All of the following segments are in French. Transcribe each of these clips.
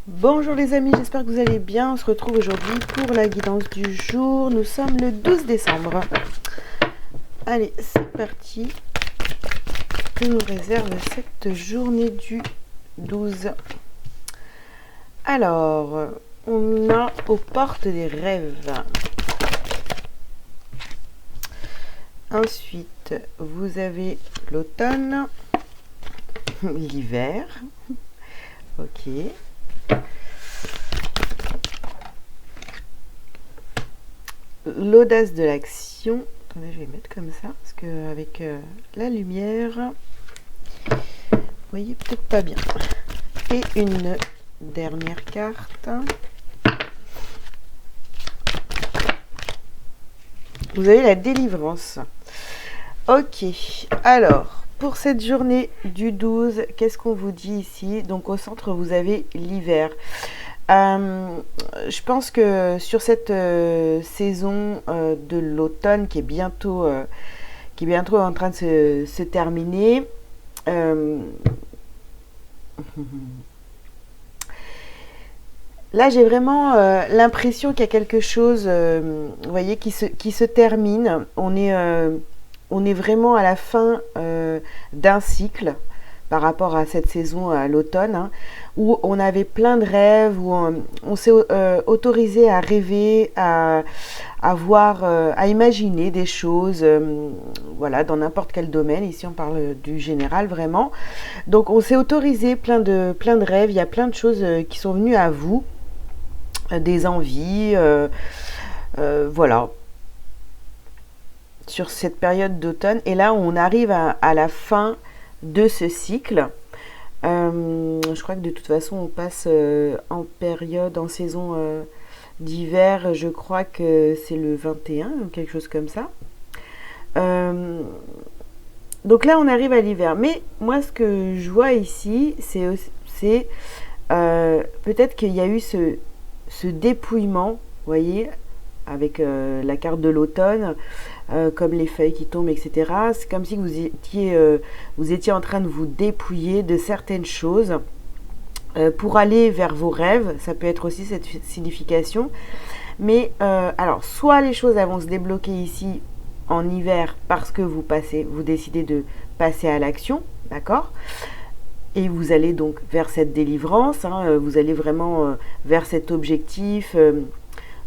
Bonjour les amis, j'espère que vous allez bien. On se retrouve aujourd'hui pour la guidance du jour. Nous sommes le 12 décembre. Allez, c'est parti. Que nous réserve cette journée du 12? Alors, on a aux portes des rêves. Ensuite, vous avez l'automne, l'hiver. Ok. L'audace de l'action. Attendez, je vais mettre comme ça parce que avec la lumière, vous voyez peut-être pas bien. Et une dernière carte. Vous avez la délivrance. Ok, alors pour cette journée du 12, qu'est-ce qu'on vous dit ici? Donc au centre, vous avez l'hiver. Je pense que sur cette saison de l'automne qui est bientôt en train de se terminer, là j'ai vraiment l'impression qu'il y a quelque chose, vous voyez, qui se termine. On est vraiment à la fin d'un cycle par rapport à cette saison, à l'automne, hein, où on avait plein de rêves, où on s'est autorisé à rêver, à voir, à imaginer des choses, voilà, dans n'importe quel domaine. Ici, on parle du général, vraiment. Donc, on s'est autorisé plein de rêves. Il y a plein de choses qui sont venues à vous, des envies, voilà, sur cette période d'automne. Et là, on arrive à la fin de ce cycle. Je crois que de toute façon on passe en saison d'hiver. Je crois que c'est le 21 ou quelque chose comme ça. Donc là on arrive à l'hiver, mais moi ce que je vois ici c'est peut-être qu'il y a eu ce dépouillement, vous voyez, avec la carte de l'automne, comme les feuilles qui tombent, etc. C'est comme si vous étiez en train de vous dépouiller de certaines choses pour aller vers vos rêves. Ça peut être aussi cette signification. Mais alors, soit les choses elles vont se débloquer ici en hiver parce que vous décidez de passer à l'action, d'accord ? Et vous allez donc vers cette délivrance, hein, vous allez vraiment vers cet objectif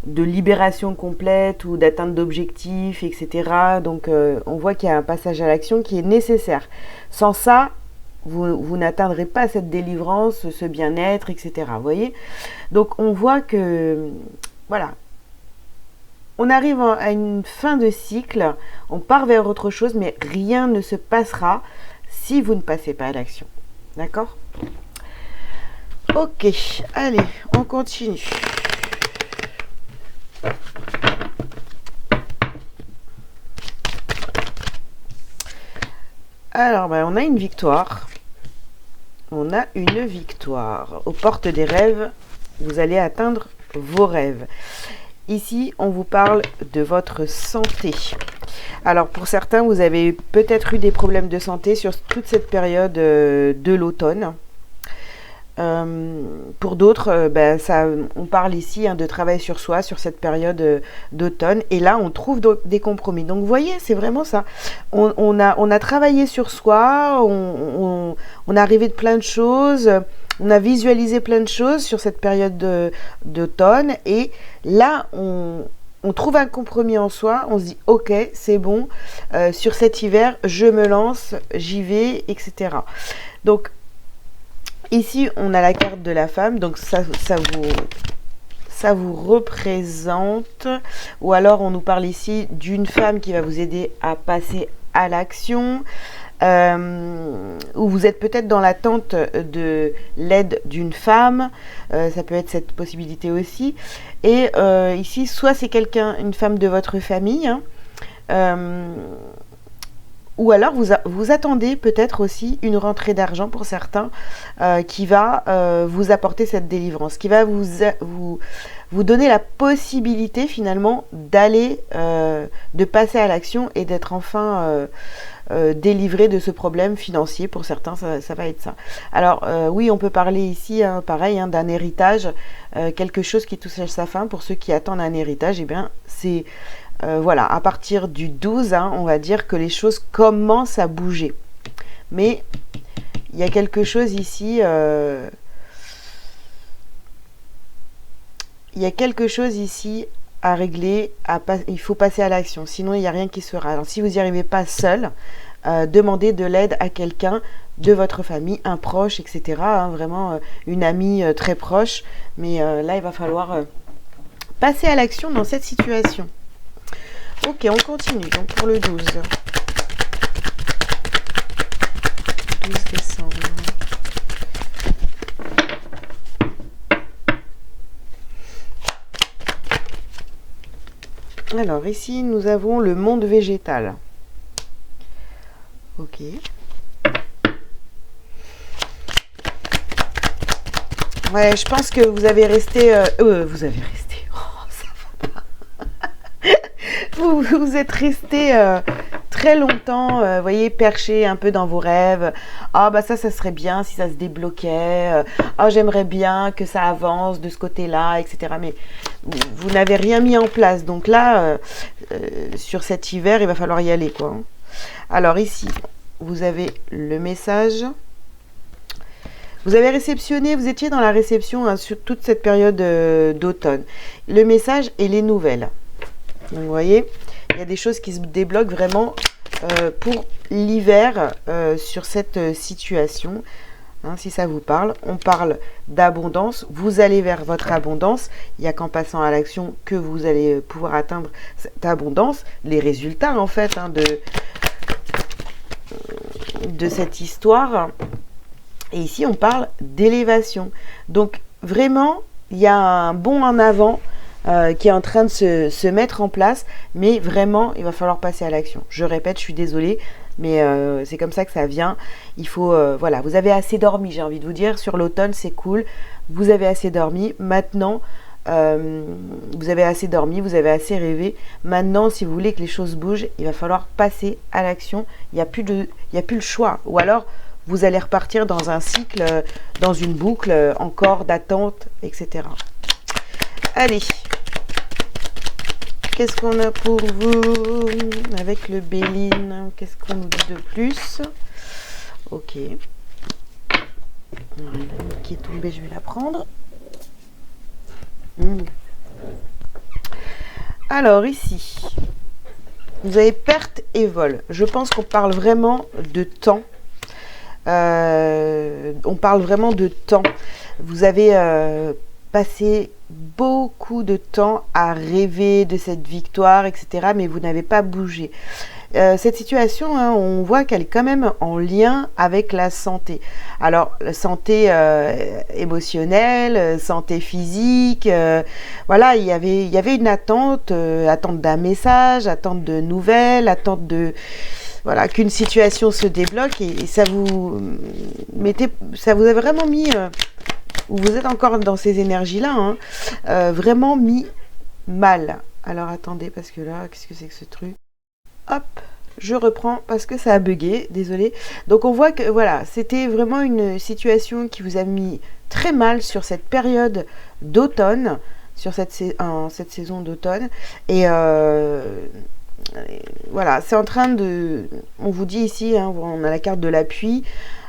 de libération complète ou d'atteinte d'objectifs, etc. Donc on voit qu'il y a un passage à l'action qui est nécessaire. Sans ça, vous n'atteindrez pas cette délivrance, ce bien-être, etc. Vous voyez ? Donc on voit que, voilà, on arrive à une fin de cycle, on part vers autre chose, mais rien ne se passera si vous ne passez pas à l'action. D'accord ? Ok, allez, on continue. Alors, on a une victoire. On a une victoire. Aux portes des rêves, vous allez atteindre vos rêves. Ici, on vous parle de votre santé. Alors, pour certains, vous avez peut-être eu des problèmes de santé sur toute cette période de l'automne. Pour d'autres, on parle ici de travail sur soi sur cette période d'automne, et là on trouve des compromis. Donc vous voyez, c'est vraiment ça. On a travaillé sur soi, on a rêvé de plein de choses, on a visualisé plein de choses sur cette période d'automne, et là on trouve un compromis en soi, on se dit ok, c'est bon, sur cet hiver je me lance, j'y vais, etc. Donc ici, on a la carte de la femme, donc ça vous représente, ou alors on nous parle ici d'une femme qui va vous aider à passer à l'action, ou vous êtes peut-être dans l'attente de l'aide d'une femme, ça peut être cette possibilité aussi. Et ici, soit c'est une femme de votre famille, hein, ou alors vous attendez peut-être aussi une rentrée d'argent pour certains qui va vous apporter cette délivrance, qui va vous donner la possibilité finalement d'aller, de passer à l'action et d'être enfin délivrer de ce problème financier. Pour certains, ça va être ça. Alors, oui, on peut parler ici, hein, pareil, hein, d'un héritage, quelque chose qui touche à sa fin. Pour ceux qui attendent un héritage, eh bien, c'est... voilà, à partir du 12, hein, on va dire que les choses commencent à bouger. Mais il y a quelque chose ici... il y a quelque chose ici à régler, il faut passer à l'action, sinon il n'y a rien qui sera. Alors si vous n'y arrivez pas seul, demandez de l'aide à quelqu'un de votre famille, un proche, etc. Hein, vraiment une amie très proche. Mais là, il va falloir passer à l'action dans cette situation. Ok, on continue. Donc pour le 12. 12 décembre. Alors ici, nous avons le monde végétal. Ok. Ouais, je pense que vous avez resté... vous avez resté... Oh, ça va pas. vous êtes resté très longtemps, vous voyez, perché un peu dans vos rêves. Ah, bah ça serait bien si ça se débloquait. Ah, j'aimerais bien que ça avance de ce côté-là, etc. Mais vous n'avez rien mis en place. Donc là, sur cet hiver, il va falloir y aller, quoi. Alors ici, vous avez le message. Vous avez réceptionné, vous étiez dans la réception hein, sur toute cette période d'automne. Le message et les nouvelles. Donc, vous voyez, il y a des choses qui se débloquent vraiment pour l'hiver sur cette situation. Hein, si ça vous parle, on parle d'abondance. Vous allez vers votre abondance. Il n'y a qu'en passant à l'action que vous allez pouvoir atteindre cette abondance. Les résultats, en fait, hein, de cette histoire. Et ici, on parle d'élévation. Donc, vraiment, il y a un bond en avant qui est en train de se mettre en place. Mais vraiment, il va falloir passer à l'action. Je répète, je suis désolée. Mais c'est comme ça que ça vient. Il faut, voilà, vous avez assez dormi, j'ai envie de vous dire. Sur l'automne, c'est cool. Vous avez assez dormi. Maintenant, vous avez assez dormi, vous avez assez rêvé. Maintenant, si vous voulez que les choses bougent, il va falloir passer à l'action. Il n'y a plus le choix. Ou alors, vous allez repartir dans un cycle, dans une boucle encore d'attente, etc. Allez. Qu'est-ce qu'on a pour vous avec le Béline? Qu'est-ce qu'on nous dit de plus? Ok. La ligne qui est tombée, je vais la prendre. Alors ici, vous avez perte et vol. Je pense qu'on parle vraiment de temps. On parle vraiment de temps. Vous avez passé beaucoup de temps à rêver de cette victoire, etc. Mais vous n'avez pas bougé. Cette situation, hein, on voit qu'elle est quand même en lien avec la santé. Alors, la santé émotionnelle, santé physique, voilà, il y avait une attente, attente d'un message, attente de nouvelles, attente de... Voilà, qu'une situation se débloque et ça vous a vraiment mis... vous êtes encore dans ces énergies-là, hein, vraiment mis mal. Alors, attendez, parce que là, qu'est-ce que c'est que ce truc? Hop, je reprends parce que ça a bugué, désolé. Donc on voit que voilà, c'était vraiment une situation qui vous a mis très mal sur cette période d'automne, sur cette saison d'automne. Et voilà, c'est en train de... On vous dit ici, hein, on a la carte de l'appui.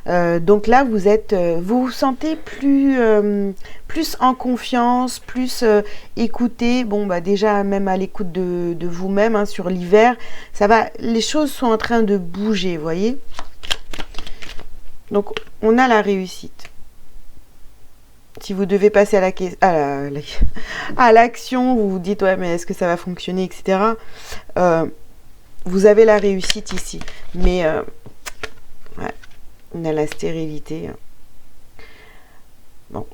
Donc là, vous vous sentez plus en confiance, plus écouté. Bon, bah déjà, même à l'écoute de vous-même, hein, sur l'hiver, ça va. Les choses sont en train de bouger, vous voyez. Donc, on a la réussite. Si vous devez passer à l'action, vous vous dites, ouais, mais est-ce que ça va fonctionner, etc. Vous avez la réussite ici. Mais, ouais. On a la stérilité. Bon.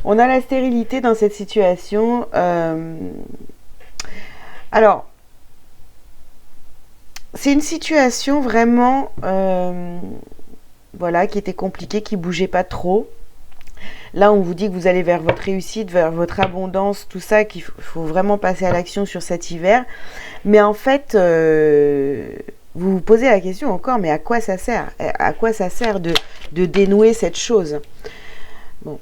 On a la stérilité dans cette situation. Alors, c'est une situation vraiment, voilà, qui était compliquée, qui bougeait pas trop. Là, on vous dit que vous allez vers votre réussite, vers votre abondance, tout ça, qu'il faut vraiment passer à l'action sur cet hiver. Mais en fait, vous vous posez la question encore, mais à quoi ça sert? À quoi ça sert de dénouer cette chose? Bon,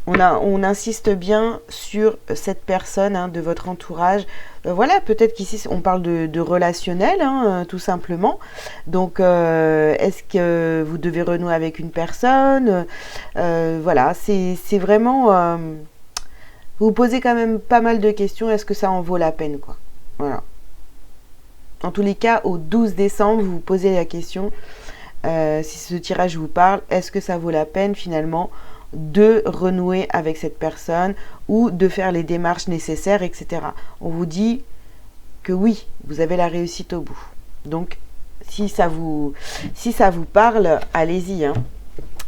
on insiste bien sur cette personne hein, de votre entourage. Voilà, peut-être qu'ici, on parle de relationnel, hein, tout simplement. Donc, est-ce que vous devez renouer avec une personne? Voilà, c'est vraiment... vous vous posez quand même pas mal de questions. Est-ce que ça en vaut la peine, quoi? Voilà. En tous les cas, au 12 décembre, vous vous posez la question, si ce tirage vous parle, est-ce que ça vaut la peine finalement de renouer avec cette personne ou de faire les démarches nécessaires, etc. On vous dit que oui, vous avez la réussite au bout. Donc, si ça vous parle, allez-y. Hein.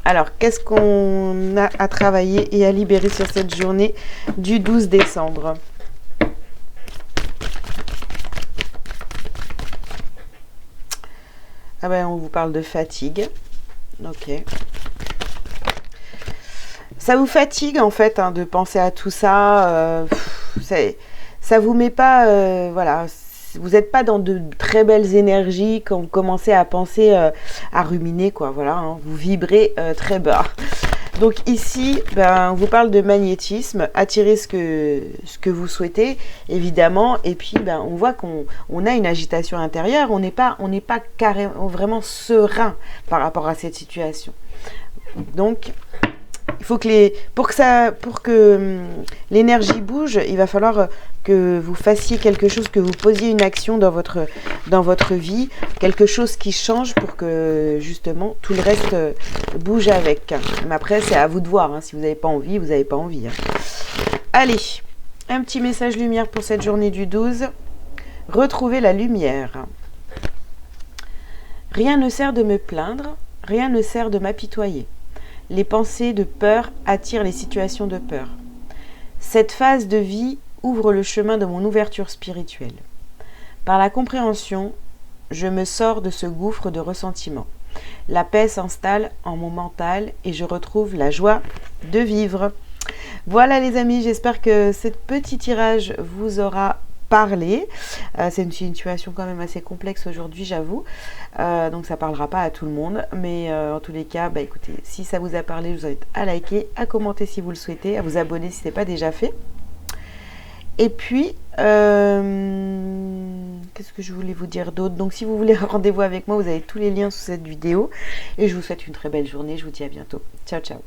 Alors, qu'est-ce qu'on a à travailler et à libérer sur cette journée du 12 décembre ? Ah ben, on vous parle de fatigue. Ok. Ça vous fatigue en fait hein, de penser à tout ça. Ça vous met pas, voilà, vous n'êtes pas dans de très belles énergies quand vous commencez à penser, à ruminer quoi. Voilà, hein, vous vibrez très bas. Donc ici, ben, on vous parle de magnétisme, attirer ce que vous souhaitez, évidemment. Et puis, ben, on voit qu'on a une agitation intérieure. On n'est pas carrément vraiment serein par rapport à cette situation. Donc il faut que pour que l'énergie bouge, il va falloir que vous fassiez quelque chose, que vous posiez une action dans votre vie, quelque chose qui change pour que justement tout le reste bouge avec. Mais après, c'est à vous de voir. Hein. Si vous n'avez pas envie, vous n'avez pas envie. Hein. Allez, un petit message lumière pour cette journée du 12. Retrouvez la lumière. Rien ne sert de me plaindre, rien ne sert de m'apitoyer. Les pensées de peur attirent les situations de peur. Cette phase de vie ouvre le chemin de mon ouverture spirituelle. Par la compréhension, je me sors de ce gouffre de ressentiment. La paix s'installe en mon mental et je retrouve la joie de vivre. Voilà les amis, j'espère que ce petit tirage vous aura parlé. C'est une situation quand même assez complexe aujourd'hui, j'avoue. Donc ça ne parlera pas à tout le monde. Mais en tous les cas, bah, écoutez, si ça vous a parlé, je vous invite à liker, à commenter si vous le souhaitez, à vous abonner si ce n'est pas déjà fait. Et puis, qu'est-ce que je voulais vous dire d'autre? Donc si vous voulez un rendez-vous avec moi, vous avez tous les liens sous cette vidéo. Et je vous souhaite une très belle journée. Je vous dis à bientôt. Ciao, ciao.